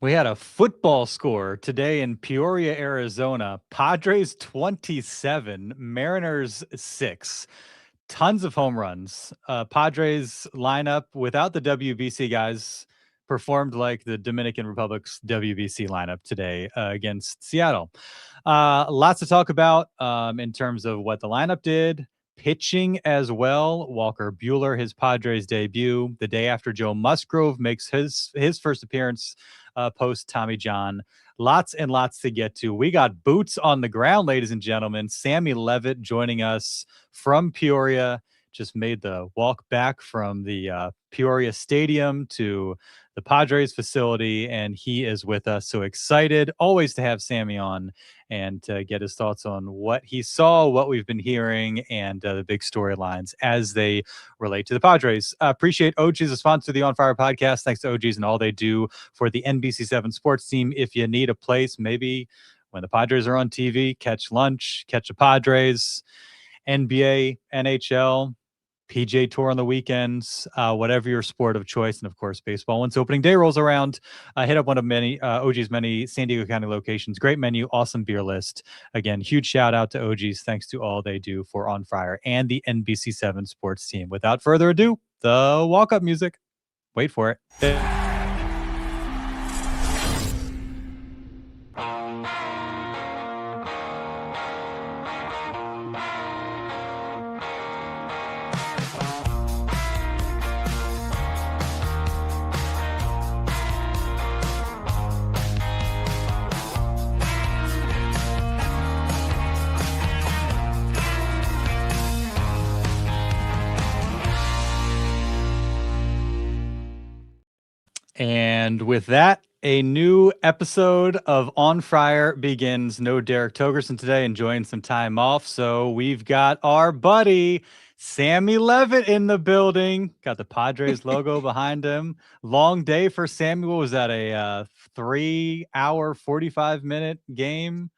We had a football score today in Peoria, Arizona. Padres 27, Mariners 6. Tons of home runs. Padres lineup without the WBC guys performed like the Dominican Republic's WBC lineup today against Seattle. Lots to talk about in terms of what the lineup did. Pitching as well. Walker Buehler, his Padres debut, the day after Joe Musgrove makes his first appearance post Tommy John. Lots and lots to get to. We got boots on the ground, ladies and gentlemen. Sammy Levitt joining us from Peoria. Just made the walk back from the Peoria Stadium to the Padres facility, and he is with us. So excited always to have Sammy on and to get his thoughts on what he saw, what we've been hearing, and the big storylines as they relate to the Padres. Appreciate OGs, a sponsor of the On Fire podcast. Thanks to OGs and all they do for the NBC7 sports team. If you need a place, maybe when the Padres are on TV, catch lunch, catch the Padres, NBA, NHL, PJ Tour on the weekends, whatever your sport of choice. And of course, baseball. Once opening day rolls around, hit up one of many OG's many San Diego County locations. Great menu, awesome beer list. Again, huge shout out to OG's. Thanks to all they do for On Fire and the NBC7 sports team. Without further ado, the walk-up music. Wait for it. And with that, a new episode of On Friar begins. No Derek Togerson today, enjoying some time off. So we've got our buddy Sammy Levitt in the building. Got the Padres logo behind him. Long day for Sammy. What was that? A 3-hour, 45-minute game?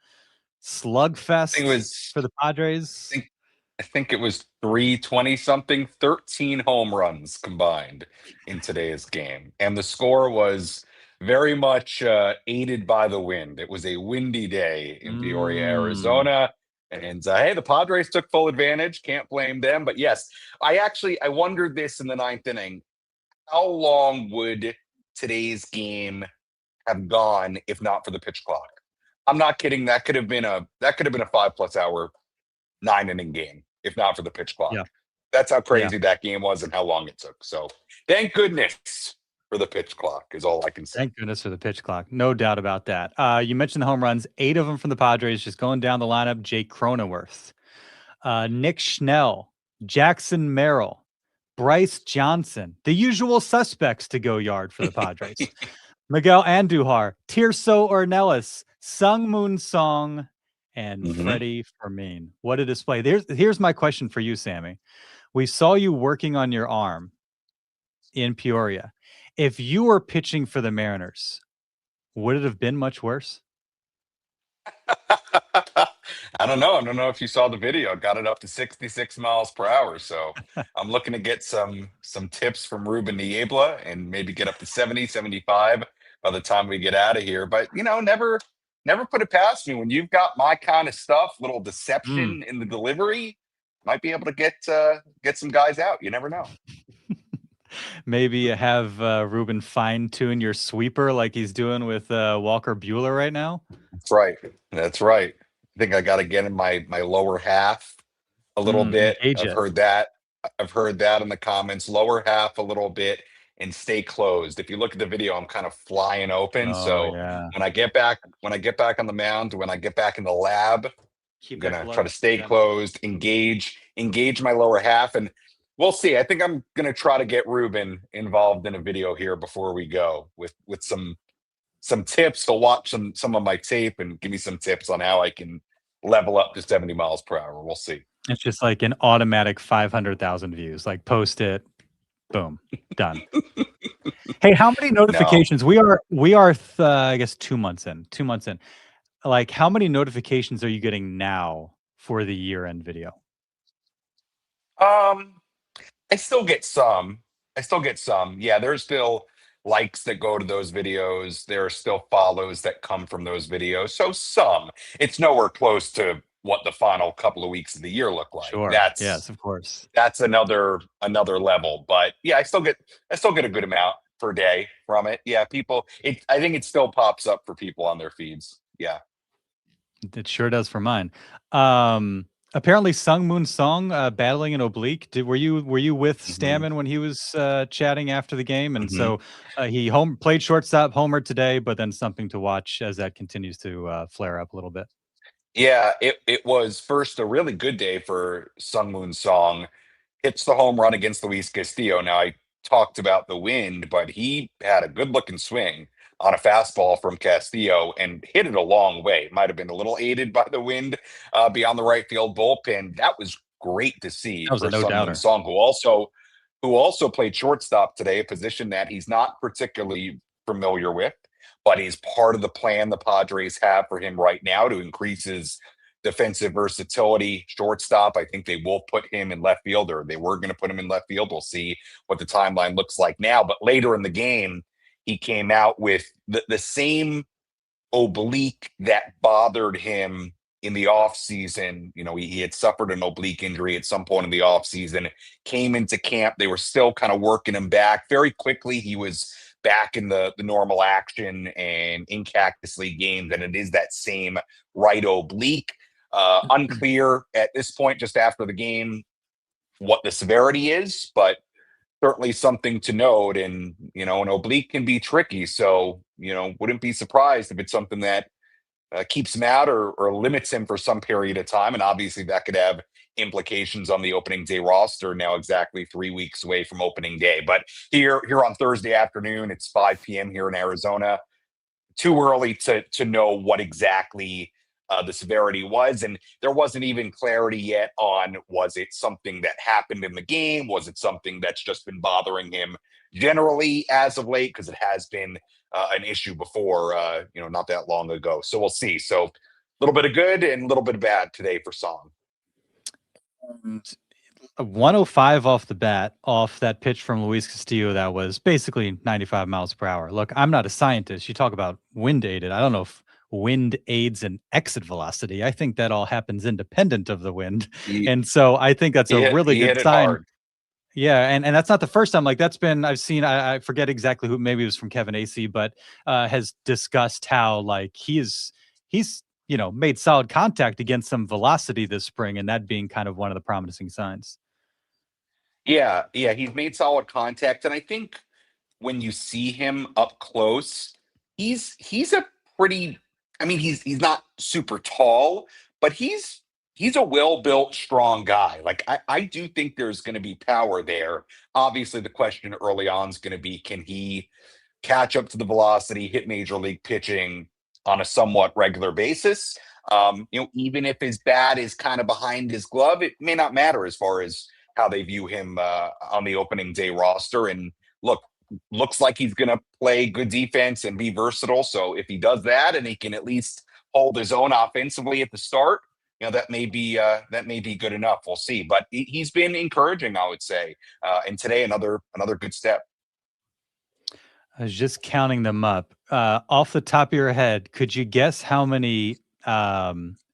Slugfest for the Padres. I think it was 320 something, 13 home runs combined in today's game. And the score was very much aided by the wind. It was a windy day in Peoria, Arizona. And hey, the Padres took full advantage. Can't blame them. But yes, I wondered this in the ninth inning. How long would today's game have gone if not for the pitch clock? I'm not kidding. That could have been a 5+ hour 9-inning game if not for the pitch clock. Yeah. That's how crazy that game was and how long it took. So thank goodness for the pitch clock is all I can say. Thank goodness for the pitch clock. No doubt about that. You mentioned the home runs, 8 of them from the Padres, just going down the lineup. Jake Cronenworth, Nick Schnell, Jackson Merrill, Bryce Johnson, the usual suspects to go yard for the Padres. Miguel Andujar, Tirso Ornelas, Sung Moon Song, and Freddie Fermin. What a display. Here's my question for you, Sammy. We saw you working on your arm in Peoria. If you were pitching for the Mariners, would it have been much worse? I don't know. I don't know if you saw the video. Got it up to 66 miles per hour. So I'm looking to get some tips from Ruben Niebla and maybe get up to 70, 75 by the time we get out of here. But, never put it past me. When you've got my kind of stuff, little deception in the delivery, might be able to get some guys out. You never know. Maybe have Ruben fine-tune your sweeper like he's doing with Walker Buehler right now. That's right. I think I got to get in my lower half a little bit. I've heard that in the comments. Lower half a little bit and stay closed. If you look at the video, I'm kind of flying open. When I get back on the mound, when I get back in the lab, I'm gonna try to stay closed, engage my lower half, and we'll see. I think I'm gonna try to get Ruben involved in a video here before we go with some tips. He'll watch some of my tape and give me some tips on how I can level up to 70 miles per hour. We'll see. It's just like an automatic 500,000 views. Like post it, boom, done. Hey, how many notifications? No. We are I guess 2 months in. Like, how many notifications are you getting now for the year-end video? I still get some. Yeah, there's still likes that go to those videos. There are still follows that come from those videos. So some, it's nowhere close to what the final couple of weeks of the year look like. Sure. Yes, of course. That's another level. But yeah, I still get a good amount per day from it. Yeah, I think it still pops up for people on their feeds. Yeah. It sure does for mine. Apparently Sung Moon Song battling an oblique. Were you with Stammen when he was chatting after the game? And so he played shortstop, homered today, but then something to watch as that continues to flare up a little bit. Yeah, it was first a really good day for Sung Moon Song. Hits the home run against Luis Castillo. Now, I talked about the wind, but he had a good looking swing on a fastball from Castillo and hit it a long way. Might have been a little aided by the wind beyond the right field bullpen. That was great to see That was for a no Sung Moon doubter. Song, who also played shortstop today, a position that he's not particularly familiar with, but he's part of the plan the Padres have for him right now to increase his defensive versatility. Shortstop, I think they will put him in left field, or they were going to put him in left field. We'll see what the timeline looks like now. But later in the game, he came out with the same oblique that bothered him in the offseason. You know, he had suffered an oblique injury at some point in the offseason, came into camp. They were still kind of working him back. Very quickly, he was back in the normal action and in Cactus League games. And it is that same right oblique. Unclear at this point, just after the game, what the severity is, but certainly something to note. And, you know, an oblique can be tricky. So, you know, wouldn't be surprised if it's something that keeps him out or limits him for some period of time. And obviously that could have implications on the opening day roster, now exactly 3 weeks away from opening day. But here on Thursday afternoon, it's 5 p.m. here in Arizona. Too early to know what exactly the severity was. And there wasn't even clarity yet on, was it something that happened in the game? Was it something that's just been bothering him generally as of late? Because it has been an issue before, not that long ago. So we'll see. So a little bit of good and a little bit of bad today for Song. 105 off the bat, off that pitch from Luis Castillo that was basically 95 miles per hour. Look, I'm not a scientist. You talk about wind aided. I don't know if wind aids an exit velocity. I think that all happens independent of the wind. And so I think that's a really good sign. Hard. Yeah, and that's not the first time. Like that's been, I've seen, I forget exactly who, maybe it was from Kevin Acee, but has discussed how like he's made solid contact against some velocity this spring, and that being kind of one of the promising signs. Yeah, he's made solid contact, and I think when you see him up close, he's a pretty. I mean, he's not super tall, but he's a well-built, strong guy. Like I do think there's going to be power there. Obviously, the question early on is going to be, can he catch up to the velocity, hit major league pitching on a somewhat regular basis? Even if his bat is kind of behind his glove, it may not matter as far as how they view him on the opening day roster. And looks like he's going to play good defense and be versatile. So if he does that and he can at least hold his own offensively at the start, that may be good enough. We'll see. But he's been encouraging, I would say. And today, another good step. I was just counting them up. Off the top of your head, could you guess how many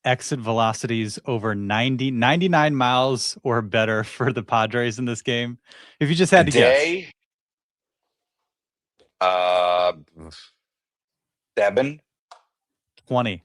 exit velocities over 99 miles or better for the Padres in this game? If you just had to guess. 7. 20.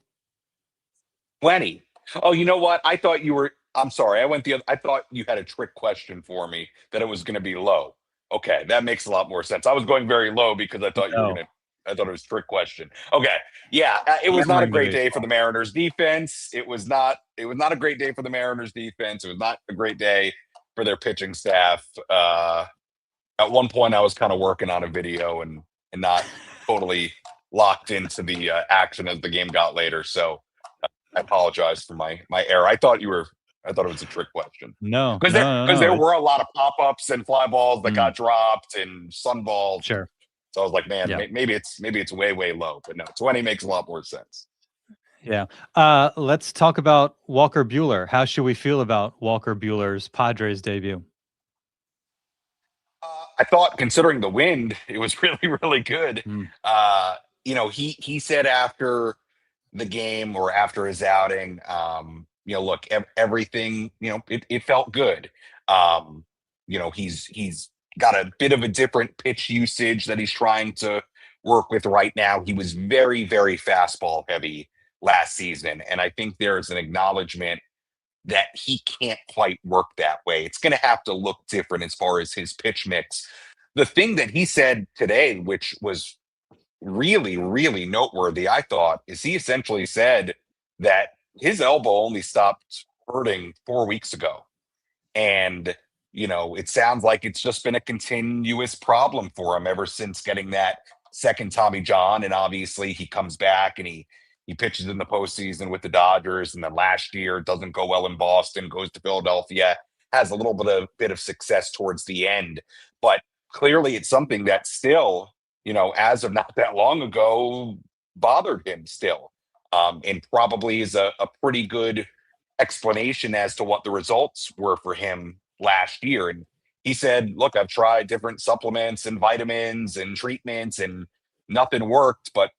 20. Oh, you know what? I'm sorry. I thought you had a trick question for me, that it was going to be low. Okay. That makes a lot more sense. I was going very low because I thought I thought it was a trick question. Okay. Yeah. It was not a great day for the Mariners defense. It was not a great day for the Mariners defense. It was not a great day for their pitching staff. At one point I was kind of working on a video and not totally locked into the action as the game got later. So I apologize for my error. I thought it was a trick question. No, because there were a lot of pop-ups and fly balls that got dropped and sun balls. Sure. So I was like, man, maybe it's way, way low. But no, 20 makes a lot more sense. Yeah. Let's talk about Walker Buehler. How should we feel about Walker Buehler's Padres debut? I thought, considering the wind, it was really, really good. He said after the game or after his outing, look, everything, it felt good. He's got a bit of a different pitch usage that he's trying to work with right now. He was very, very fastball heavy last season, and I think there's an acknowledgement that he can't quite work that way. It's going to have to look different as far as his pitch mix. The thing that he said today, which was really, really noteworthy, I thought, is he essentially said that his elbow only stopped hurting 4 weeks ago. And, it sounds like it's just been a continuous problem for him ever since getting that second Tommy John. And obviously he comes back and he pitches in the postseason with the Dodgers, and then last year doesn't go well in Boston, goes to Philadelphia, has a little bit of success towards the end. But clearly it's something that still, as of not that long ago, bothered him still. And probably is a pretty good explanation as to what the results were for him last year. And he said, look, I've tried different supplements and vitamins and treatments and nothing worked, but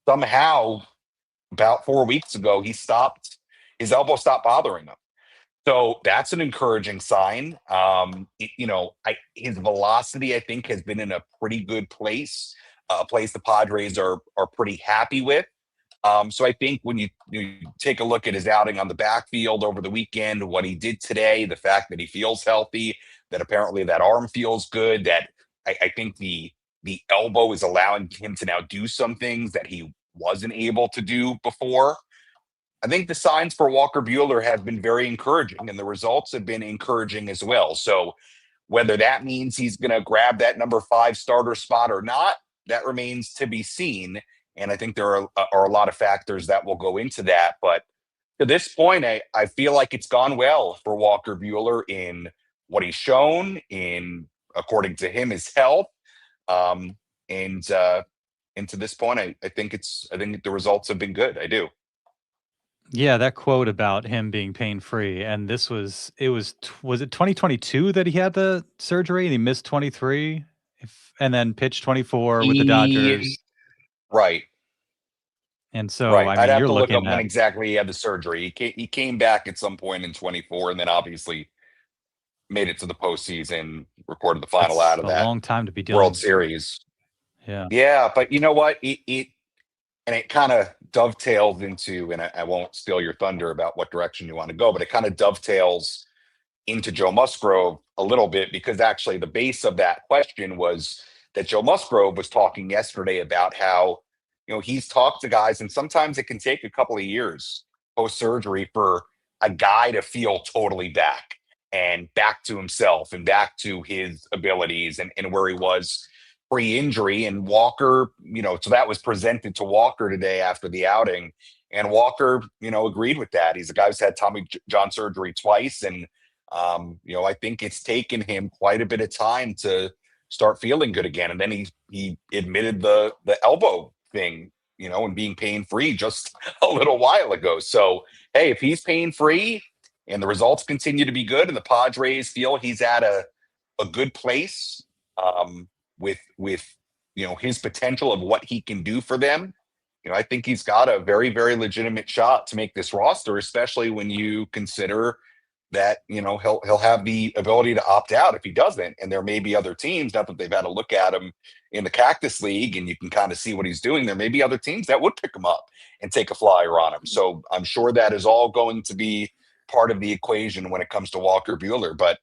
somehow about 4 weeks ago, his elbow stopped bothering him. So that's an encouraging sign. His velocity, I think, has been in a pretty good place, a place the Padres are pretty happy with. So I think when you take a look at his outing on the backfield over the weekend, what he did today, the fact that he feels healthy, that apparently that arm feels good, that I think the elbow is allowing him to now do some things that he wasn't able to do before. I think the signs for Walker Buehler have been very encouraging, and the results have been encouraging as well. So whether that means he's going to grab that number 5 starter spot or not, that remains to be seen. And I think there are a lot of factors that will go into that. But to this point, I feel like it's gone well for Walker Buehler in what he's shown, in, according to him, his health. And to this point, I think the results have been good. I do. Yeah, that quote about him being pain-free, and was it 2022 that he had the surgery and he missed 23 and then pitched 24 with the Dodgers? Right. And so, right. I mean, I'd have you're to look looking up when at exactly he had the surgery. He came back at some point in 24 and then obviously made it to the postseason, recorded the final that's out of a that long time to be World dealing. Series. Yeah. Yeah, but you know what? It kind of dovetails into, and I won't steal your thunder about what direction you want to go, but it kind of dovetails into Joe Musgrove a little bit, because actually the base of that question was that Joe Musgrove was talking yesterday about how, he's talked to guys, and sometimes it can take a couple of years post-surgery for a guy to feel totally back and back to himself and back to his abilities and where he was pre-injury. And Walker, so that was presented to Walker today after the outing. And Walker, agreed with that. He's a guy who's had Tommy John surgery twice. And, I think it's taken him quite a bit of time to start feeling good again. And then he admitted the elbow thing, and being pain-free just a little while ago. So, hey, if he's pain-free and the results continue to be good and the Padres feel he's at a good place, with his potential of what he can do for them, I think he's got a very, very legitimate shot to make this roster, especially when you consider that he'll have the ability to opt out if he doesn't. And there may be other teams, not that they've had a look at him in the Cactus League and you can kind of see what he's doing. There may be other teams that would pick him up and take a flyer on him. So I'm sure that is all going to be part of the equation when it comes to Walker Buehler. But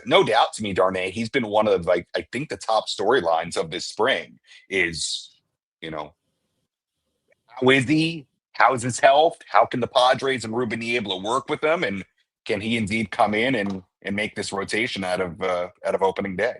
no doubt to me, Darnay, he's been one of, I think the top storylines of this spring is, how is he? How's his health? How can the Padres and Ruben be able to work with him? And can he indeed come in and make this rotation out of opening day?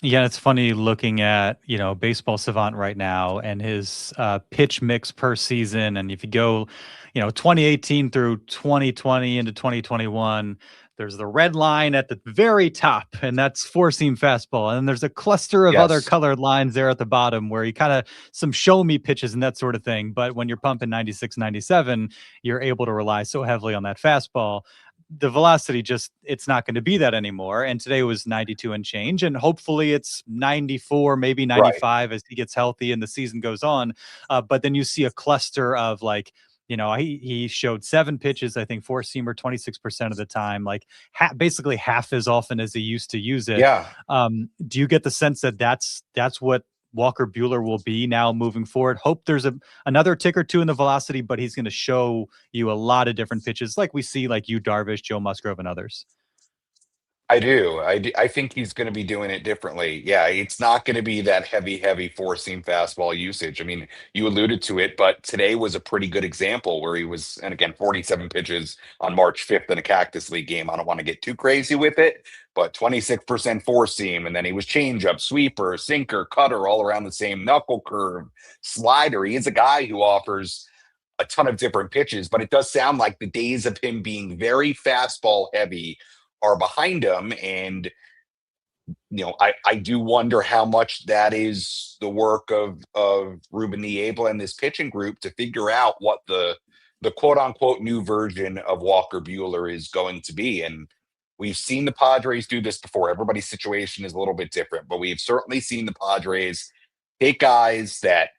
Yeah, it's funny looking at, Baseball Savant right now and his pitch mix per season. And if you go, 2018 through 2020 into 2021, there's the red line at the very top, and that's 4-seam fastball. And then there's a cluster of other colored lines there at the bottom where you kind of some show me pitches and that sort of thing. But when you're pumping 96, 97, you're able to rely so heavily on that fastball. the velocity just, it's not going to be that anymore. And today was 92 and change, and hopefully it's 94, maybe 95 as he gets healthy and the season goes on. But then you see a cluster of like, he showed 7 pitches, I think 4-seamer 26% of the time, like basically half as often as he used to use it. Yeah. Do you get the sense that that's what Walker Buehler will be now moving forward? Hope there's another tick or two in the velocity, but he's going to show you a lot of different pitches like we see like Yu Darvish, Joe Musgrove, and others. I do. I think he's going to be doing it differently. Yeah, it's not going to be that heavy 4-seam fastball usage. I mean, you alluded to it, but today was a pretty good example where he was, and again, 47 pitches on March 5th in a Cactus League game. I don't want to get too crazy with it, but 26% 4-seam, and then he was changeup, sweeper, sinker, cutter, all around the same knuckle curve, slider. He is a guy who offers a ton of different pitches, but it does sound like the days of him being very fastball heavy are behind him. And I do wonder how much that is the work of Ruben Niebla and this pitching group to figure out what the quote unquote new version of Walker Buehler is going to be. And we've seen the Padres do this before. Everybody's situation is a little bit different, but we've certainly seen the Padres take guys that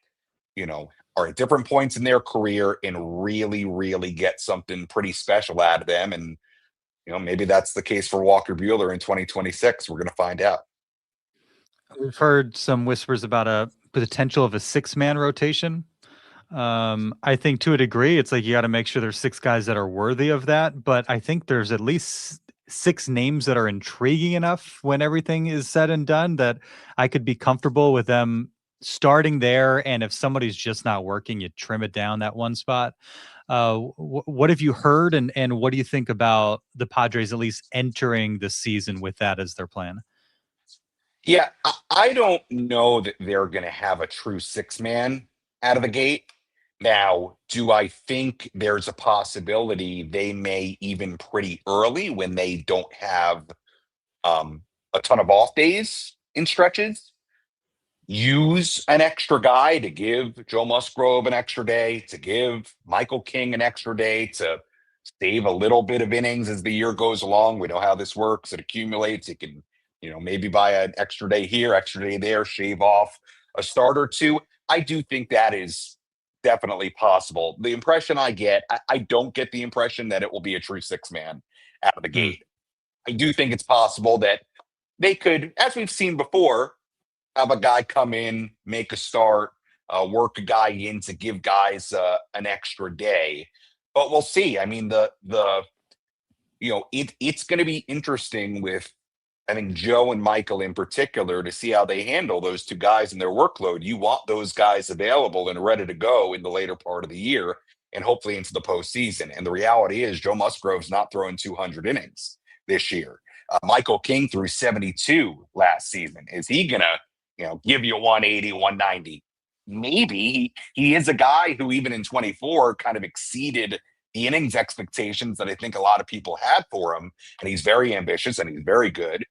are at different points in their career and really get something pretty special out of them. And maybe that's the case for Walker Buehler in 2026. We're going to find out. We've heard some whispers about a potential of a 6-man rotation. I think to a degree, it's like you got to make sure there's 6 guys that are worthy of that. But I think there's at least 6 names that are intriguing enough when everything is said and done that I could be comfortable with them starting there. And if somebody's just not working, you trim it down that one spot. What have you heard, and what do you think about the Padres at least entering the season with that as their plan? Yeah, I don't know that they're going to have a true 6-man out of the gate. Now, do I think there's a possibility they may even pretty early when they don't have a ton of off days in stretches use an extra guy to give Joe Musgrove an extra day, to give Michael King an extra day, to save a little bit of innings as the year goes along. We know how this works. It accumulates. It can, maybe buy an extra day here, extra day there, shave off a start or two. I do think that is definitely possible. The impression I get, I don't get the impression that it will be a true 6-man out of the gate. I do think it's possible that they could, as we've seen before, have a guy come in, make a start, work a guy in to give guys an extra day. But we'll see. I mean, it's going to be interesting with, I think, Joe and Michael in particular to see how they handle those 2 guys and their workload. You want those guys available and ready to go in the later part of the year and hopefully into the postseason. And the reality is Joe Musgrove's not throwing 200 innings this year. Michael King threw 72 last season. Is he going to give you 180, 190? Maybe. He is a guy who even in 24 kind of exceeded the innings expectations that I think a lot of people had for him. And he's very ambitious and he's very good.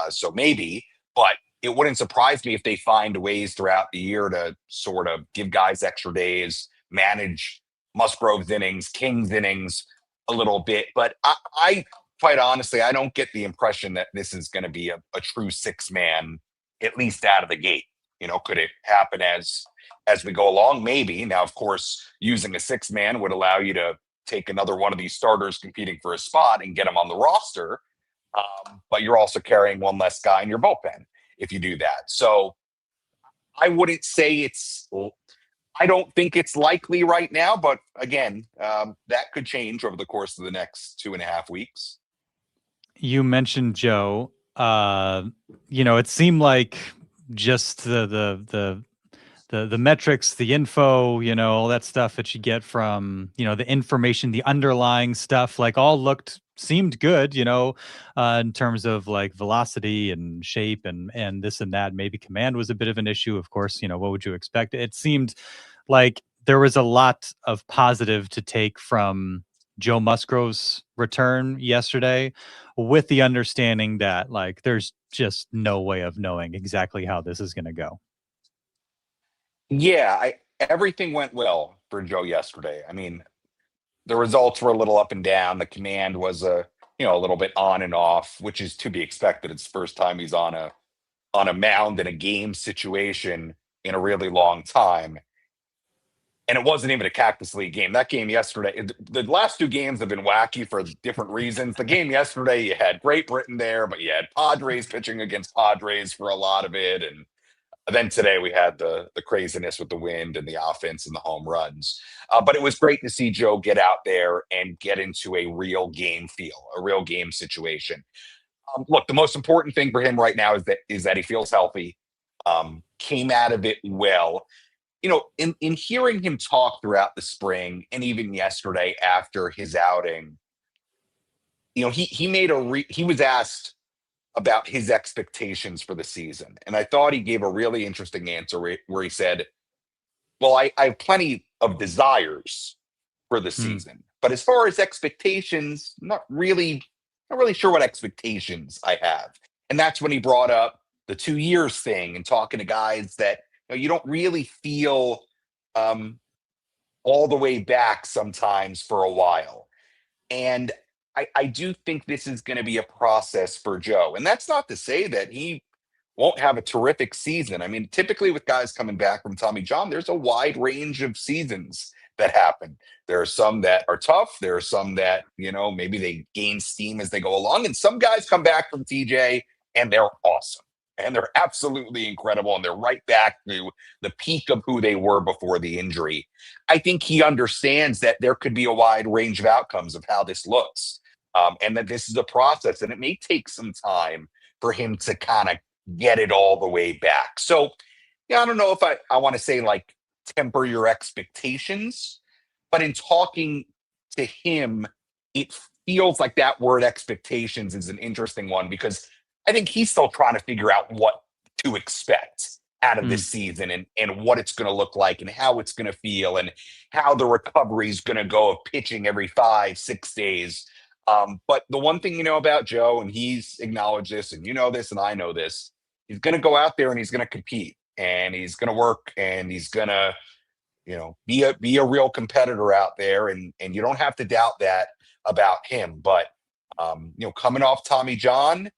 So maybe, but it wouldn't surprise me if they find ways throughout the year to sort of give guys extra days, manage Musgrove's innings, King's innings a little bit. But I quite honestly, I don't get the impression that this is going to be a true 6-man, at least out of the gate. Could it happen as we go along? Maybe. Now, of course, using a 6-man would allow you to take another one of these starters competing for a spot and get them on the roster. But you're also carrying one less guy in your bullpen if you do that. So I wouldn't say I don't think it's likely right now, but again, that could change over the course of the next 2.5 weeks. You mentioned Joe. It seemed like just the metrics, the info, all that stuff that you get from, the information, the underlying stuff, like all seemed good, in terms of like velocity and shape and this and that. Maybe command was a bit of an issue. Of course, what would you expect? It seemed like there was a lot of positive to take from Joe Musgrove's return yesterday, with the understanding that like there's just no way of knowing exactly how this is going to go. Yeah, everything went well for Joe yesterday. I mean, the results were a little up and down. The command was a a little bit on and off, which is to be expected. It's the first time he's on a mound in a game situation in a really long time. And it wasn't even a Cactus League game. That game yesterday, the last two games have been wacky for different reasons. The game yesterday, you had Great Britain there, but you had Padres pitching against Padres for a lot of it. And then today we had the craziness with the wind and the offense and the home runs. But it was great to see Joe get out there and get into a real game feel, a real game situation. Look, the most important thing for him right now is that he feels healthy, came out of it well. In hearing him talk throughout the spring and even yesterday after his outing, he was asked about his expectations for the season. And I thought he gave a really interesting answer where he said, well, I have plenty of desires for the season, but as far as expectations, not really sure what expectations I have. And that's when he brought up the 2 years thing and talking to guys that you don't really feel all the way back sometimes for a while. And I do think this is going to be a process for Joe. And that's not to say that he won't have a terrific season. I mean, typically with guys coming back from Tommy John, there's a wide range of seasons that happen. There are some that are tough. There are some that, maybe they gain steam as they go along. And some guys come back from TJ and they're awesome. And they're absolutely incredible. And they're right back to the peak of who they were before the injury. I think he understands that there could be a wide range of outcomes of how this looks. And that this is a process. And it may take some time for him to kind of get it all the way back. So, I don't know if I want to say like temper your expectations, but in talking to him, it feels like that word expectations is an interesting one because I think he's still trying to figure out what to expect out of this season and what it's going to look like and how it's going to feel and how the recovery is going to go of pitching every 5-6 days. But the one thing about Joe, and he's acknowledged this, and this, and I know this, he's going to go out there and he's going to compete and he's going to work and he's going to, be a real competitor out there. And you don't have to doubt that about him. But, coming off Tommy John,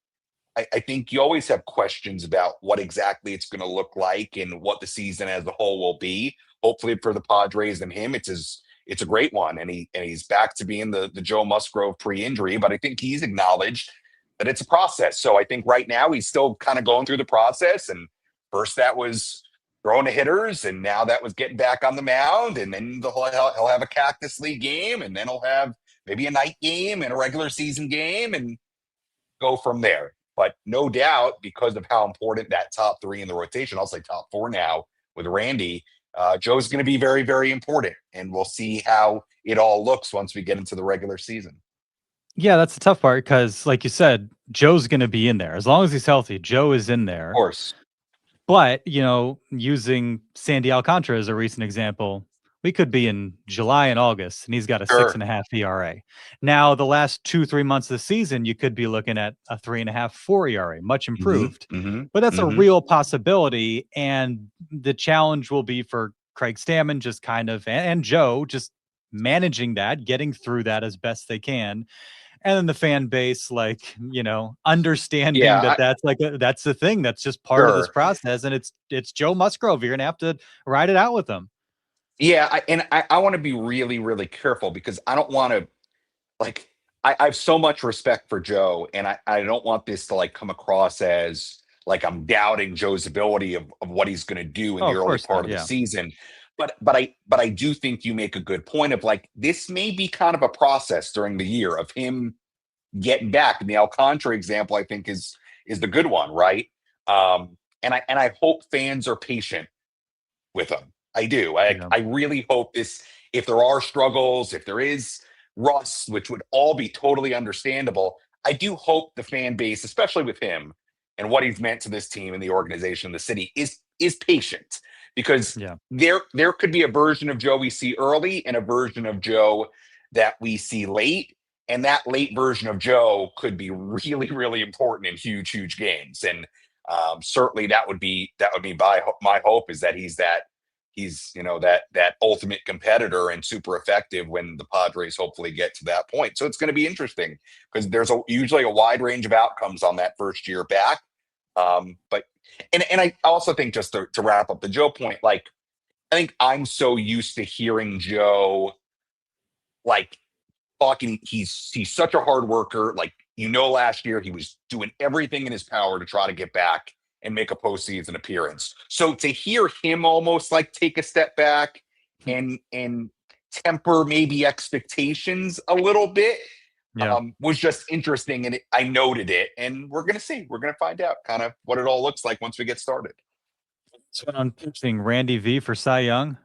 I think you always have questions about what exactly it's going to look like and what the season as a whole will be. Hopefully for the Padres and him, it's a great one. And he's back to being the Joe Musgrove pre-injury, but I think he's acknowledged that it's a process. So I think right now he's still kind of going through the process. And first that was throwing to hitters, and now that was getting back on the mound. And then he'll have a Cactus League game, and then he'll have maybe a night game and a regular season game and go from there. But no doubt, because of how important that top three in the rotation, I'll say top four now with Randy, Joe's going to be very, very important. And we'll see how it all looks once we get into the regular season. Yeah, that's the tough part because, like you said, Joe's going to be in there. As long as he's healthy, Joe is in there. Of course. But, using Sandy Alcantara as a recent example, we could be in July and August, and he's got a 6.5 ERA. Now, the last 2-3 months of the season, you could be looking at a 3.5, 4 ERA, much improved. But that's a real possibility, and the challenge will be for Craig Stammen just kind of, and Joe, just managing that, getting through that as best they can. And then the fan base, understanding that's the thing. That's just part of this process. And it's Joe Musgrove. You're going to have to ride it out with him. Yeah. I want to be really, really careful because I don't want to, I have so much respect for Joe, and I don't want this to come across as I'm doubting Joe's ability of what he's going to do in the early part of the season. But I do think you make a good point of this may be kind of a process during the year of him getting back. And the Alcantara example, I think, is the good one, right? And I hope fans are patient with him. I do. I really hope this, if there are struggles, if there is rust, which would all be totally understandable, I do hope the fan base, especially with him and what he's meant to this team and the organization, the city, is patient. Because there could be a version of Joe we see early and a version of Joe that we see late. And that late version of Joe could be really, really important in huge, huge games. And certainly that would be my hope, is that he's that he's that ultimate competitor and super effective when the Padres hopefully get to that point. So it's going to be interesting because there's usually a wide range of outcomes on that first year back. But I also think, just to wrap up the Joe point, like, I think I'm so used to hearing Joe like talking. He's such a hard worker. Like, last year he was doing everything in his power to try to get back and make a postseason appearance. So to hear him almost like take a step back and temper maybe expectations a little bit was just interesting. And I noted it, and we're going to find out kind of what it all looks like once we get started. So on pitching, Randy V for Cy Young.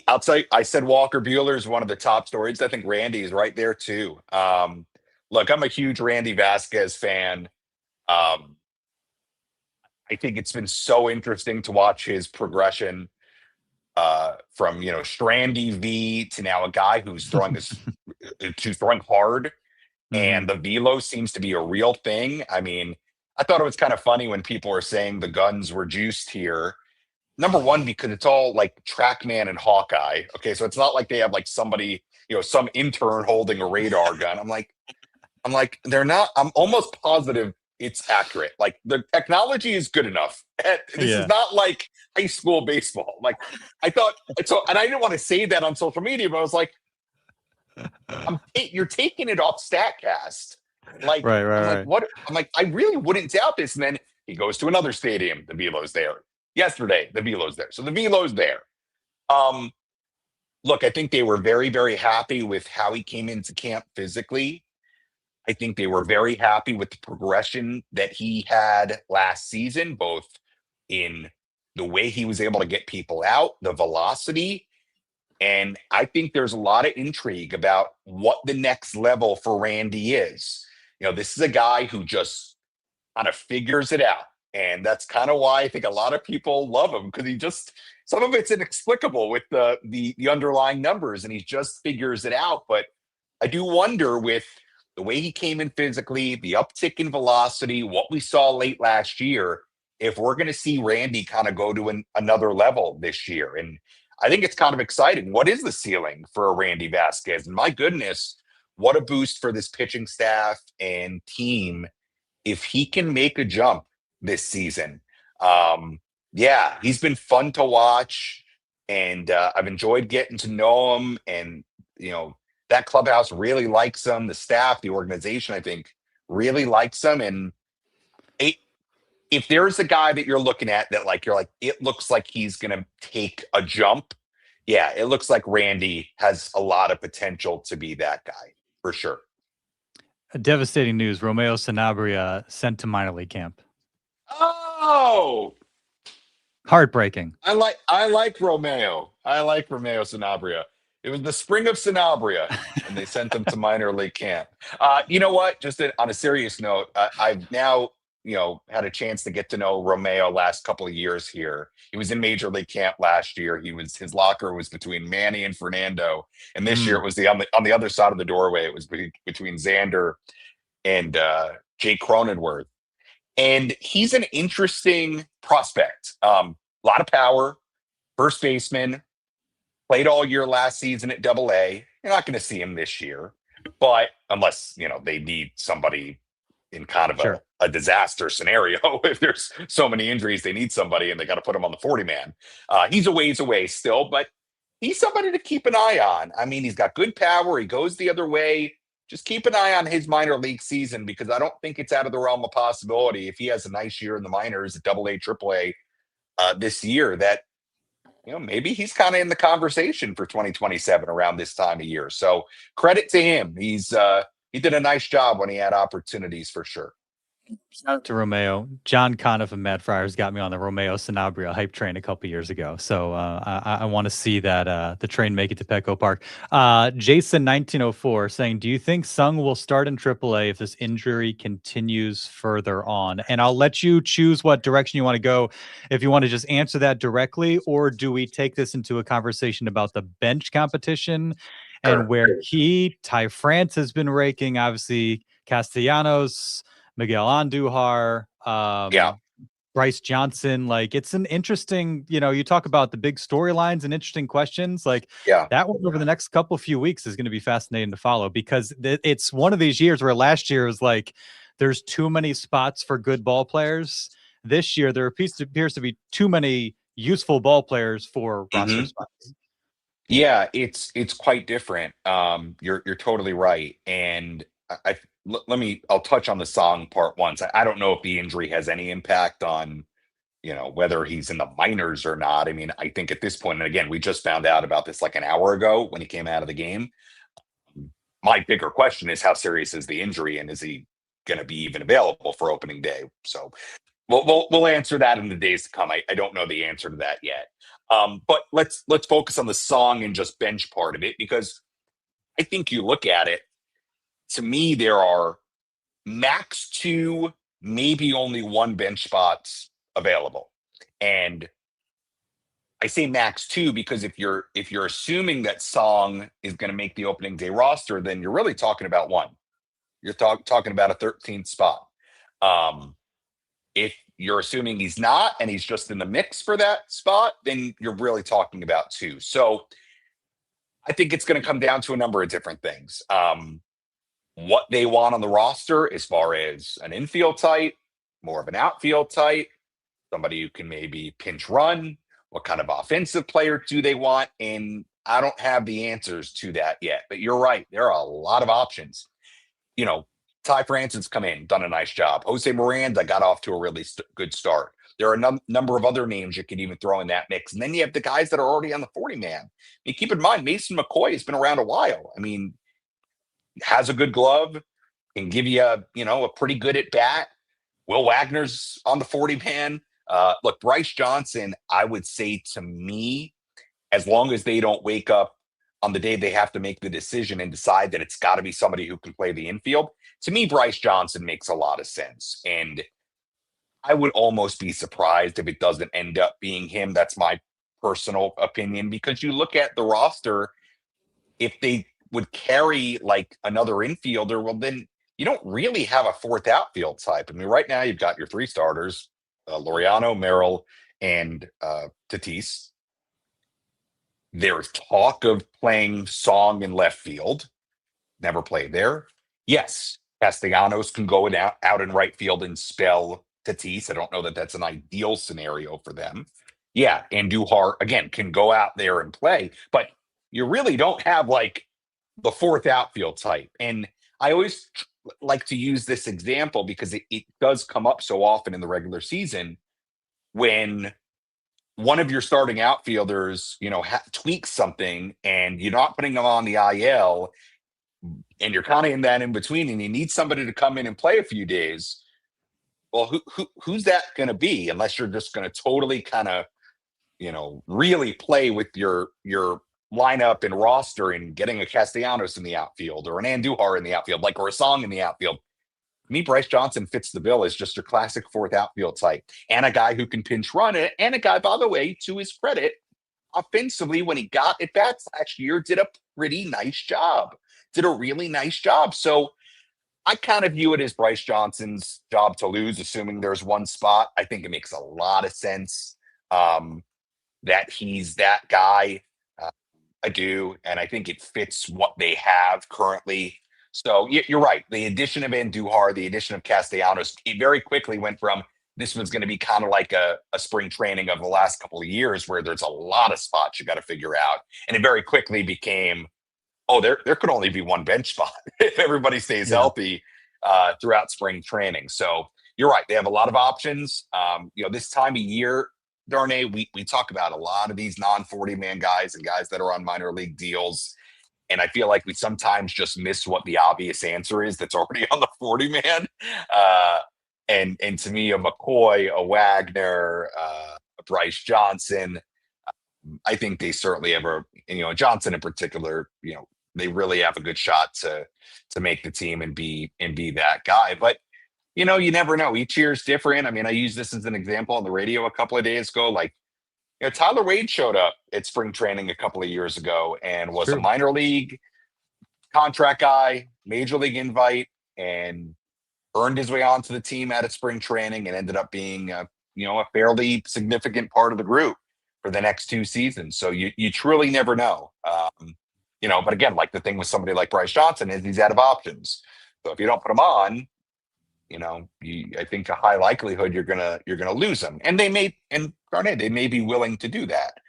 I'll tell you, I said Walker Buehler is one of the top stories. I think Randy is right there too. Look, I'm a huge Randy Vasquez fan. I think it's been so interesting to watch his progression from Strandy V to now a guy who's throwing throwing hard, and the velo seems to be a real thing. I mean, I thought it was kind of funny when people were saying the guns were juiced here. Number one, because it's all like TrackMan and Hawkeye. Okay, so it's not like they have like somebody, some intern holding a radar gun. I'm like, they're not. I'm almost positive it's accurate. Like, the technology is good enough. This is not like high school baseball. Like, I thought so, and I didn't want to say that on social media, but I was like, you're taking it off Statcast. Like, right. What? I'm like, I really wouldn't doubt this. And then he goes to another stadium. The velo's there. Yesterday, the velo's there. So the velo's there. Look, I think they were very, very happy with how he came into camp physically. I think they were very happy with the progression that he had last season, both in the way he was able to get people out, the velocity. And I think there's a lot of intrigue about what the next level for Randy is. This is a guy who just kind of figures it out. And that's kind of why I think a lot of people love him, because some of it's inexplicable with the underlying numbers, and he just figures it out. But I do wonder, with the way he came in physically, the uptick in velocity, what we saw late last year, if we're going to see Randy kind of go to another level this year. And I think it's kind of exciting. What is the ceiling for a Randy Vasquez? And my goodness, what a boost for this pitching staff and team if he can make a jump this season. He's been fun to watch, and I've enjoyed getting to know him. And that clubhouse really likes him. The staff, the organization, I think, really likes him. And if there's a guy that you're looking at that it looks like he's going to take a jump, it looks like Randy has a lot of potential to be that guy for sure. Devastating news: Romeo Sanabria sent to minor league camp. Oh, heartbreaking. I like Romeo. I like Romeo Sanabria. It was the spring of Sanabria, and they sent him to minor league camp. You know what? Just on a serious note, I've now had a chance to get to know Romeo last couple of years here. He was in major league camp last year. His locker was between Manny and Fernando, and this year it was on the other side of the doorway. It was between Xander and Jake Cronenworth. And he's an interesting prospect. A lot of power, first baseman, played all year last season at Double-A. You're not going to see him this year, but unless, they need somebody in kind of a disaster scenario. If there's so many injuries, they need somebody and they got to put him on the 40-man. He's a ways away still, but he's somebody to keep an eye on. I mean, he's got good power. He goes the other way. Just keep an eye on his minor league season, because I don't think it's out of the realm of possibility, if he has a nice year in the minors at Double-A, Triple-A this year, that maybe he's kind of in the conversation for 2027 around this time of year. So credit to him. He did a nice job when he had opportunities for sure. Shout out to Romeo. John Conniff and Matt Friars got me on the Romeo Sanabria hype train a couple years ago. So I want to see that the train make it to Petco Park. Jason 1904 saying, do you think Sung will start in AAA if this injury continues further on? And I'll let you choose what direction you want to go. If you want to just answer that directly, or do we take this into a conversation about the bench competition and where Ty France has been raking, obviously Castellanos, Miguel Andujar. Bryce Johnson. Like, it's an interesting, you talk about the big storylines and interesting questions. Like, that one over the next few weeks is going to be fascinating to follow, because it's one of these years where last year was like, there's too many spots for good ball players. This year, there appears to be too many useful ball players for roster spots. Yeah, it's quite different. You're totally right. And I'll touch on the Song part once. I don't know if the injury has any impact on, whether he's in the minors or not. I mean, I think at this point, and again, we just found out about this like an hour ago when he came out of the game. My bigger question is, how serious is the injury, and is he going to be even available for opening day? So we'll answer that in the days to come. I don't know the answer to that yet. But let's focus on the Song and just bench part of it, because I think you look at it, to me, there are max 2, maybe only 1 bench spots available. And I say max 2 because if you're assuming that Song is going to make the opening day roster, then you're really talking about 1. You're talking about a 13th spot. If you're assuming he's not and he's just in the mix for that spot, then you're really talking about 2. So I think it's going to come down to a number of different things. What they want on the roster as far as an infield type, more of an outfield type, somebody who can maybe pinch run, what kind of offensive player do they want? And I don't have the answers to that yet, but you're right. There are a lot of options. Ty Francis's come in, done a nice job. Jose Miranda got off to a really good start. There are a number of other names you could even throw in that mix. And then you have the guys that are already on the 40-man. I mean, keep in mind, Mason McCoy has been around a while. I mean, has a good glove, can give you a pretty good at bat. Will Wagner's on the 40-man. Look, Bryce Johnson, I would say, to me, as long as they don't wake up on the day they have to make the decision and decide that it's got to be somebody who can play the infield, to me, Bryce Johnson makes a lot of sense. And I would almost be surprised if it doesn't end up being him. That's my personal opinion, because you look at the roster, if they would carry like another infielder, well, then you don't really have a 4th outfield type. I mean, right now you've got your 3 starters, Laureano, Merrill, and Tatis. There's talk of playing Song in left field. Never played there. Yes, Castellanos can go out in right field and spell Tatis. I don't know that that's an ideal scenario for them. Yeah, Andujar, again, can go out there and play, but you really don't have like the 4th outfield type. And I always like to use this example because it does come up so often in the regular season when one of your starting outfielders, tweaks something and you're not putting them on the IL, and you're kind of in that in between, and you need somebody to come in and play a few days. Well, who's that going to be? Unless you're just going to totally kind of, really play with your lineup and roster and getting a Castellanos in the outfield or an Andujar in the outfield, or a Song in the outfield. Me, Bryce Johnson fits the bill as just your classic 4th outfield type, and a guy who can pinch run it, and a guy, by the way, to his credit, offensively, when he got at bats last year, did a pretty nice job. Did a really nice job. So I kind of view it as Bryce Johnson's job to lose, assuming there's 1 spot. I think it makes a lot of sense that he's that guy. I do, and I think it fits what they have currently. So you're right. The addition of Andujar, the addition of Castellanos, it very quickly went from this was going to be kind of like a spring training of the last couple of years where there's a lot of spots you got to figure out. And it very quickly became, there could only be 1 bench spot if everybody stays healthy throughout spring training. So you're right. They have a lot of options. This time of year, Darnay, we talk about a lot of these non-40-man guys and guys that are on minor league deals. And I feel like we sometimes just miss what the obvious answer is that's already on the 40-man. And to me, a McCoy, a Wagner, a Bryce Johnson, I think they certainly have Johnson in particular, they really have a good shot to make the team and be that guy. But, you never know. Each year is different. I mean, I used this as an example on the radio a couple of days ago. Tyler Wade showed up at spring training a couple of years ago and was a minor league contract guy, major league invite, and earned his way onto the team out of spring training and ended up being a a fairly significant part of the group for the next 2 seasons. So you truly never know. But again, like the thing with somebody like Bryce Johnson is he's out of options. So if you don't put him on, I think a high likelihood you're gonna lose him. And Darnay, they may be willing to do that.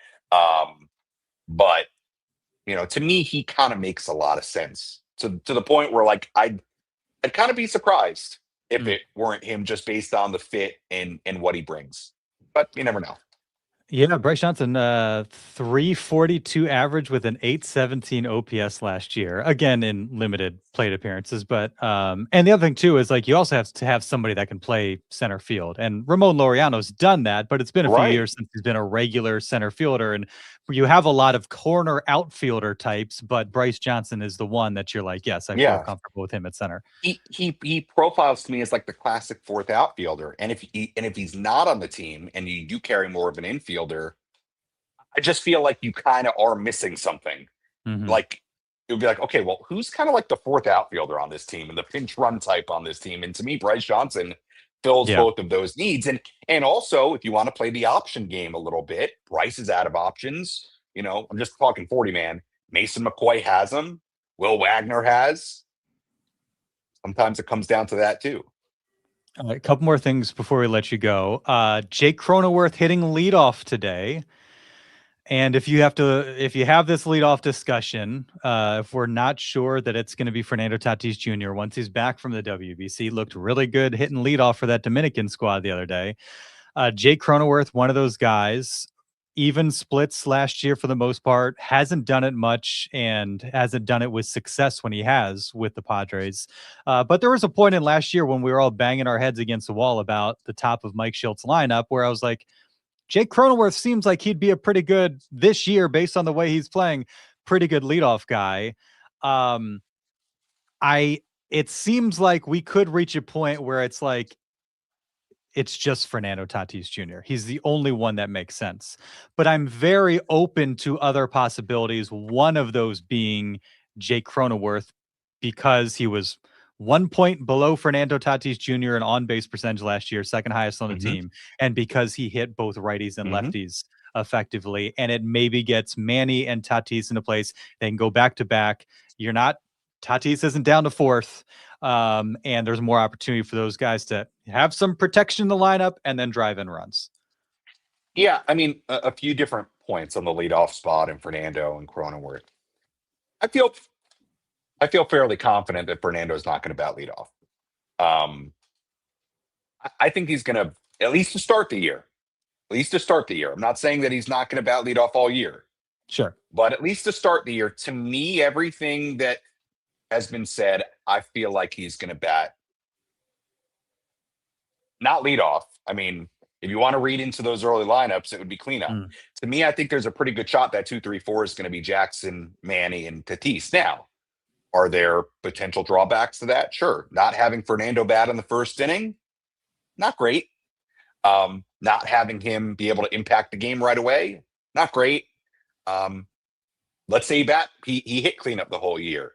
But to me, he kind of makes a lot of sense to the point where like I'd kind of be surprised if it weren't him just based on the fit and what he brings. But you never know. Yeah, Bryce Johnson, 342 average with an 817 OPS last year. Again, in limited plate appearances. But and the other thing too is like you also have to have somebody that can play center field. And Ramon Laureano's done that, but it's been a few years since he's been a regular center fielder. And you have a lot of corner outfielder types, but Bryce Johnson is the one that you're like, yes, I feel comfortable with him at center. He profiles to me as like the classic fourth outfielder, and if he's not on the team and you do carry more of an infielder, I just feel like you kind of are missing something. Like it would be like, okay, well, who's kind of like the fourth outfielder on this team and the pinch run type on this team? And to me, Bryce Johnson fills both of those needs. And also, if you want to play the option game a little bit, Bryce is out of options. I'm just talking 40 man. Mason McCoy has them. Will Wagner has. Sometimes it comes down to that too. A couple more things before we let you go. Jake Cronenworth hitting leadoff today. And if you have this leadoff discussion, if we're not sure that it's going to be Fernando Tatis Jr. once he's back from the WBC, looked really good hitting leadoff for that Dominican squad the other day. Jake Cronenworth, one of those guys, even splits last year for the most part, hasn't done it much and hasn't done it with success when he has with the Padres. But there was a point in last year when we were all banging our heads against the wall about the top of Mike Schilt's lineup where I was like, Jake Cronenworth seems like he'd be a pretty good this year based on the way he's playing, pretty good leadoff guy. It seems like we could reach a point where it's like, it's just Fernando Tatis Jr. He's the only one that makes sense, but I'm very open to other possibilities. One of those being Jake Cronenworth because he was 1 point below Fernando Tatis Jr. in on-base percentage last year, second highest on the team, and because he hit both righties and lefties effectively, and it maybe gets Manny and Tatis into place. They can go back to back. Tatis isn't down to fourth, and there's more opportunity for those guys to have some protection in the lineup and then drive in runs. Yeah, I mean, a few different points on the leadoff spot in Fernando and Cronenworth. I feel fairly confident that Fernando's not going to bat leadoff. I think he's going to, at least to start the year. I'm not saying that he's not going to bat leadoff all year. Sure. But at least to start the year, to me, everything that has been said, I feel like he's going to bat not leadoff. I mean, if you want to read into those early lineups, it would be cleanup. To me, I think there's a pretty good shot that 2-3-4 is going to be Jackson, Manny, and Tatis. Now, are there potential drawbacks to that? Sure. Not having Fernando bat in the first inning, not great. Not having him be able to impact the game right away, not great. Let's say he hit cleanup the whole year.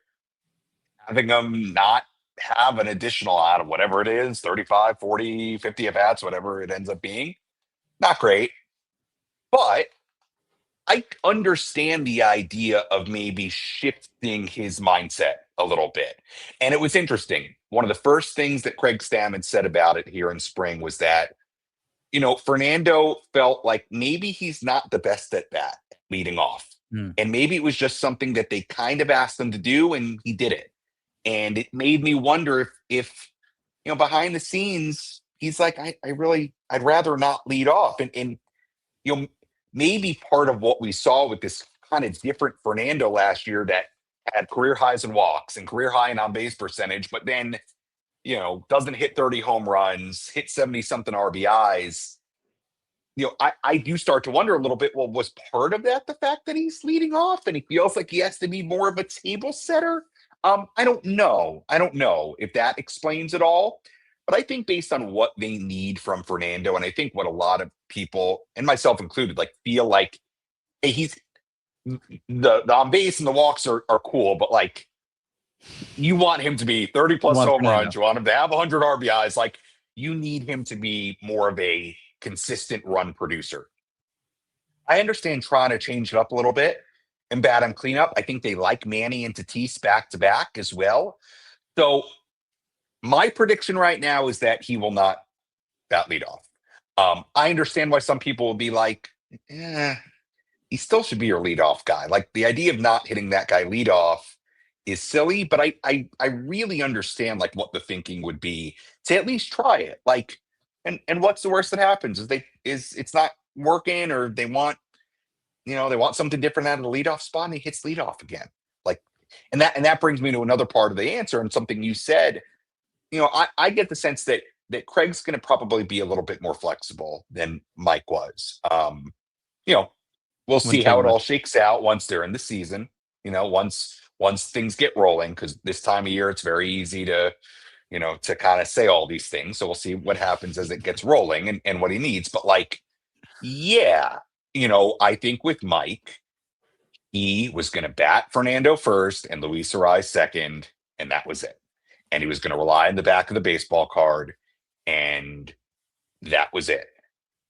Having him not have an additional out of whatever it is, 35, 40, 50 at-bats, whatever it ends up being, not great. But I understand the idea of maybe shifting his mindset a little bit. And it was interesting. One of the first things that Craig Stammen said about it here in spring was that, Fernando felt like maybe he's not the best at bat leading off. And maybe it was just something that they kind of asked him to do and he did it. And it made me wonder if behind the scenes, he's like, I'd rather not lead off. And maybe part of what we saw with this kind of different Fernando last year that had career highs in walks and career high in on-base percentage, but then, doesn't hit 30 home runs, hit 70-something RBIs. I do start to wonder a little bit, well, was part of that the fact that he's leading off and he feels like he has to be more of a table setter? I don't know. I don't know if that explains it all. But I think based on what they need from Fernando, and I think what a lot of people, and myself included, feel like, hey, he's the on base and the walks are cool, but you want him to be 30 plus home runs, you want him to have 100 RBIs, you need him to be more of a consistent run producer. I understand trying to change it up a little bit and bat him cleanup. I think they like Manny and Tatis back to back as well. So my prediction right now is that he will not bat leadoff. I understand why some people will be like, he still should be your leadoff guy. Like the idea of not hitting that guy leadoff is silly, but I really understand like what the thinking would be to at least try it. Like, and what's the worst that happens is it's not working, or they want something different out of the leadoff spot, and he hits leadoff again. Like, and that brings me to another part of the answer and something you said. I get the sense that Craig's going to probably be a little bit more flexible than Mike was. We'll see how it all shakes out once they're in the season. Once things get rolling, because this time of year it's very easy to kind of say all these things. So we'll see what happens as it gets rolling and what he needs. But I think with Mike, he was going to bat Fernando first and Luis Ariz second, and that was it. And he was going to rely on the back of the baseball card, and that was it.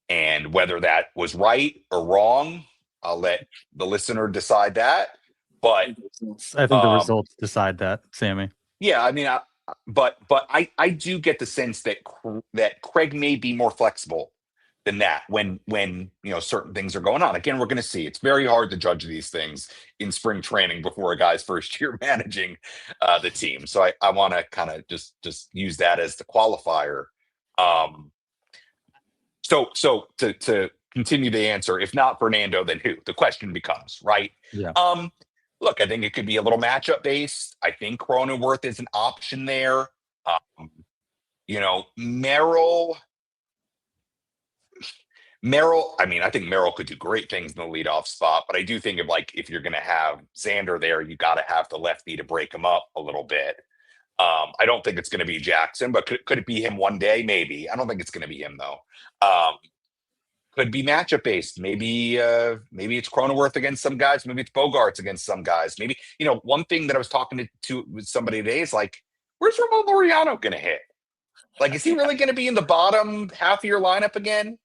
And whether that was right or wrong, I'll let the listener decide that. But I think the results decide that, Sammy. Yeah, I mean, but I do get the sense that Craig may be more flexible than that when certain things are going on. Again, we're going to see. It's very hard to judge these things in spring training before a guy's first year managing the team. So I want to kind of just use that as the qualifier. So to continue the answer, if not Fernando, then who? The question becomes, right? Yeah. Look, I think it could be a little matchup based. I think Cronenworth is an option there. Merrill, I mean, I think Merrill could do great things in the leadoff spot, but I do think if you're going to have Xander there, you got to have the lefty to break him up a little bit. I don't think it's going to be Jackson, but could it be him one day? Maybe. I don't think it's going to be him though. Could be matchup based. Maybe it's Cronenworth against some guys. Maybe it's Bogarts against some guys. Maybe, one thing that I was talking to with somebody today is like, where's Ramon Laureano going to hit? Like, is he really going to be in the bottom half of your lineup again?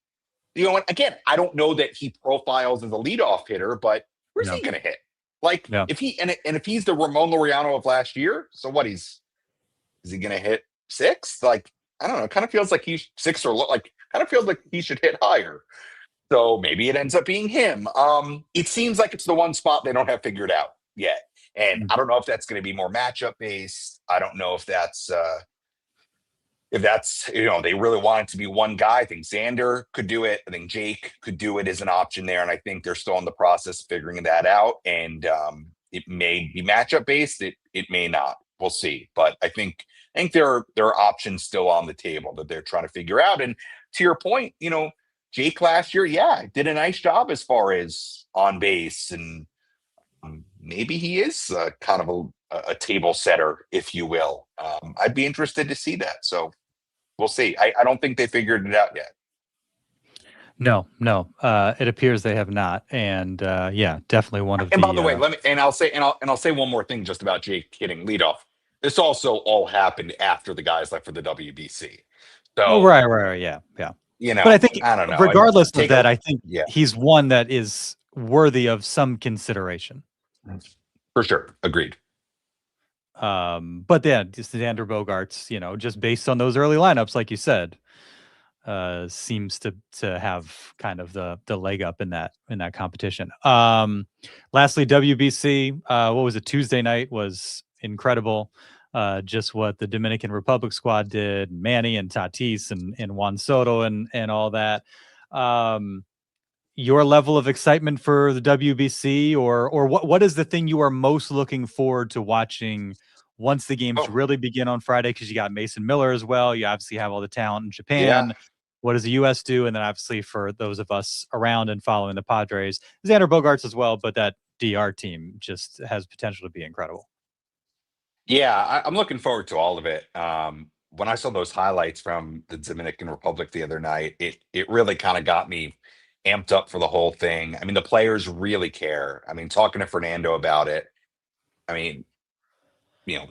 Again, I don't know that he profiles as a leadoff hitter, but where's he going to hit? Like, if he's the Ramon Laureano of last year, so what? Is he going to hit sixth? Like, I don't know. It kind of feels like he's sixth or kind of feels like he should hit higher. So maybe it ends up being him. It seems like it's the one spot they don't have figured out yet. And I don't know if that's going to be more matchup based. I don't know if that's they really want it to be one guy. I think Xander could do it. I think Jake could do it as an option there. And I think they're still in the process of figuring that out. And it may be matchup based. It may not. We'll see. But I think there are options still on the table that they're trying to figure out. And to your point, Jake last year, did a nice job as far as on base, and maybe he is kind of a table setter, if you will. I'd be interested to see that. So we'll see. I don't think they figured it out yet. No. It appears they have not. And definitely one of and by the way, I'll say one more thing just about Jake hitting leadoff. This also all happened after the guys left for the WBC. So right. Yeah. But I think, I don't know. Regardless of that, I think he's one that is worthy of some consideration. For sure. Agreed. But then Xander Bogarts, just based on those early lineups, like you said, seems to have kind of the leg up in that competition. Lastly, WBC, what was it? Tuesday night was incredible. Just what the Dominican Republic squad did, Manny and Tatis and Juan Soto and all that. Your level of excitement for the WBC, or what is the thing you are most looking forward to watching once the games really begin on Friday? Because you got Mason Miller as well. You obviously have all the talent in Japan. What does the U.S. do? And then obviously for those of us around and following the Padres, Xander Bogaerts as well. But that DR team just has potential to be incredible. Yeah, I'm looking forward to all of it. When I saw those highlights from the Dominican Republic the other night, it really kind of got me amped up for the whole thing. I mean, the players really care. I mean, talking to Fernando about it, I mean,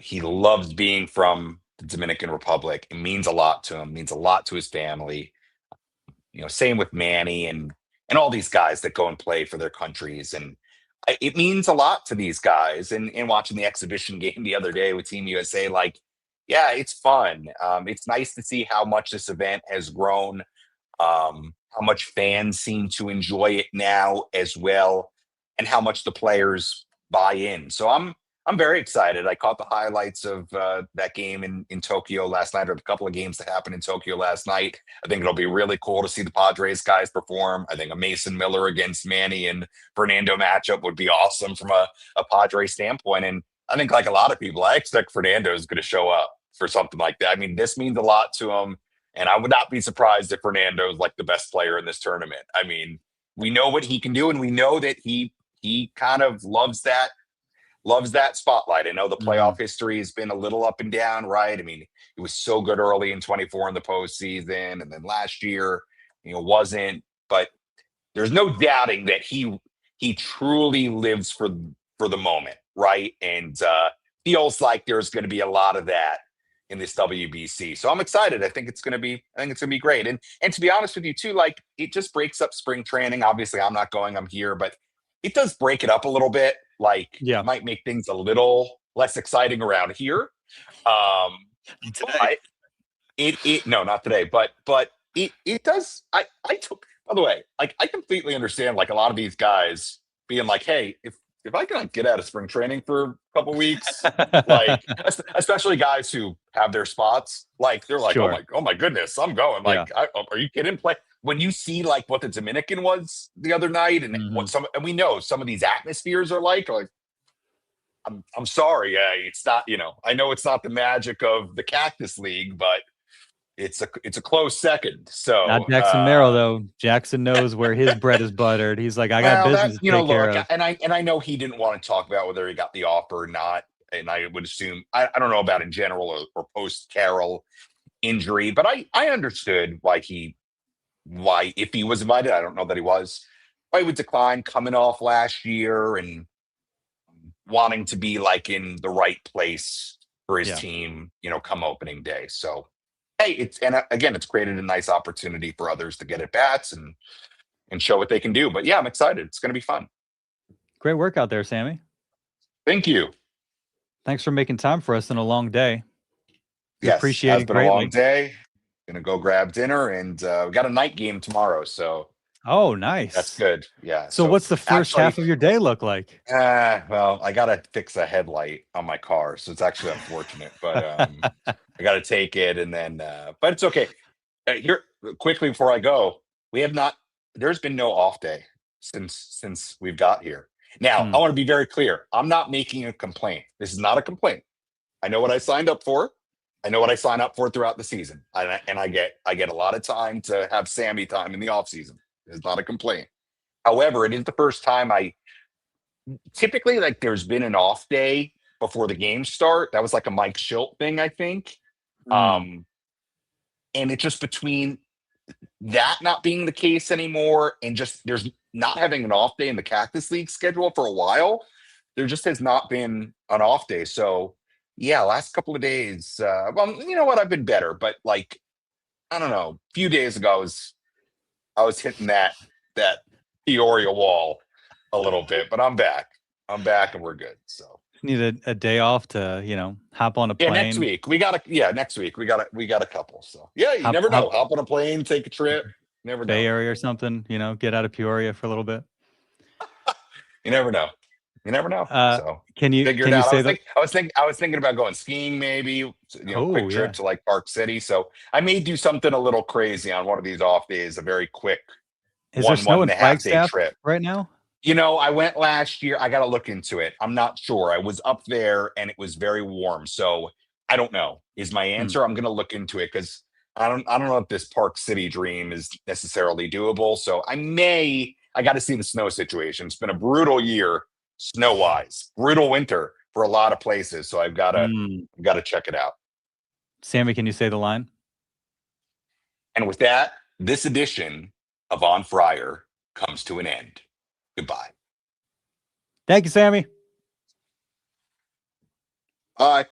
he loves being from the Dominican Republic. It means a lot to him, means a lot to his family. same with Manny and all these guys that go and play for their countries. And it means a lot to these guys. And watching the exhibition game the other day with Team USA, like, yeah, it's fun. It's nice to see how much this event has grown, how much fans seem to enjoy it now as well, and how much the players buy in. So I'm very excited. I caught the highlights of that game in Tokyo last night, or a couple of games that happened in Tokyo last night. I think it'll be really cool to see the Padres guys perform. I think a Mason Miller against Manny and Fernando matchup would be awesome from a Padre standpoint. And I think, like a lot of people, I expect Fernando is going to show up for something like that. I mean, this means a lot to him. And I would not be surprised if Fernando is like the best player in this tournament. I mean, we know what he can do, and we know that he kind of loves that spotlight. I know the playoff history has been a little up and down, right? I mean, it was so good early in 24 in the postseason, and then last year, wasn't. But there's no doubting that he truly lives for the moment, right? And feels like there's going to be a lot of that in this WBC. So I'm excited. I think it's going to be great. And to be honest with you too, like, it just breaks up spring training. Obviously I'm not going, I'm here, but it does break it up a little bit. Like, it might make things a little less exciting around here. Today. But no, not today, but it does. I took, by the way, like, I completely understand, like, a lot of these guys being like, hey, if I can get out of spring training for a couple weeks, like, especially guys who have their spots, like, they're like, Sure. oh my goodness, I'm going. Like, are you kidding? When you see, like, what the Dominican was the other night, and and we know some of these atmospheres are like I'm sorry, it's not. I know it's not the magic of the Cactus League, but it's a close second. So not Jackson Merrill, though. Jackson knows where his bread is buttered. He's like, I got business to take care of. And I know he didn't want to talk about whether he got the offer or not. And I would assume, I don't know about in general or post Carroll injury, but I understood why if he was invited, I don't know that he was, why he would decline, coming off last year and wanting to be, like, in the right place for his team, come opening day. So, hey, it's created a nice opportunity for others to get at bats and show what they can do. But yeah, I'm excited. It's going to be fun. Great work out there, Sammy. Thank you. Thanks for making time for us in a long day. Yes, appreciate it greatly. A long day. Gonna go grab dinner, and we got a night game tomorrow. So, oh, nice. That's good. Yeah. So what's the first half of your day look like? Well, I gotta fix a headlight on my car, so it's actually unfortunate, but I gotta take it, and then but it's okay. Here, quickly before I go, there's been no off day since we've got here. Now, I want to be very clear. I'm not making a complaint. This is not a complaint. I know what I signed up for. I know what I sign up for throughout the season, and I get a lot of time to have Sammy time in the off season. It's not a complaint. However, it is the first time typically, like, there's been an off day before the games start. That was like a Mike Schilt thing, I think. And it's just between that not being the case anymore and just there's not having an off day in the Cactus League schedule for a while. There just has not been an off day. So yeah, last couple of days, well, you know what? I've been better, but, like, I don't know. A few days ago, I was hitting that Peoria wall a little bit, but I'm back. I'm back, and we're good. So need a day off to hop on a plane. Yeah, next week we got a couple. So yeah, you never know. Hop on a plane, take a trip. Never know. Bay Area or something. Get out of Peoria for a little bit. You never know. So can you figure it out? I was thinking about going skiing, maybe. Quick trip to, like, Park City. So I may do something a little crazy on one of these off days. A very quick Is there snow in Flagstaff trip right now? I went last year. I got to look into it. I'm not sure. I was up there and it was very warm. So I don't know is my answer. I'm going to look into it because I don't know if this Park City dream is necessarily doable. So I got to see the snow situation. It's been a brutal year, snow-wise, brutal winter for a lot of places. So I've got to check it out. Sammy, can you say the line? And with that, this edition of On Friar comes to an end. Goodbye. Thank you, Sammy. Bye.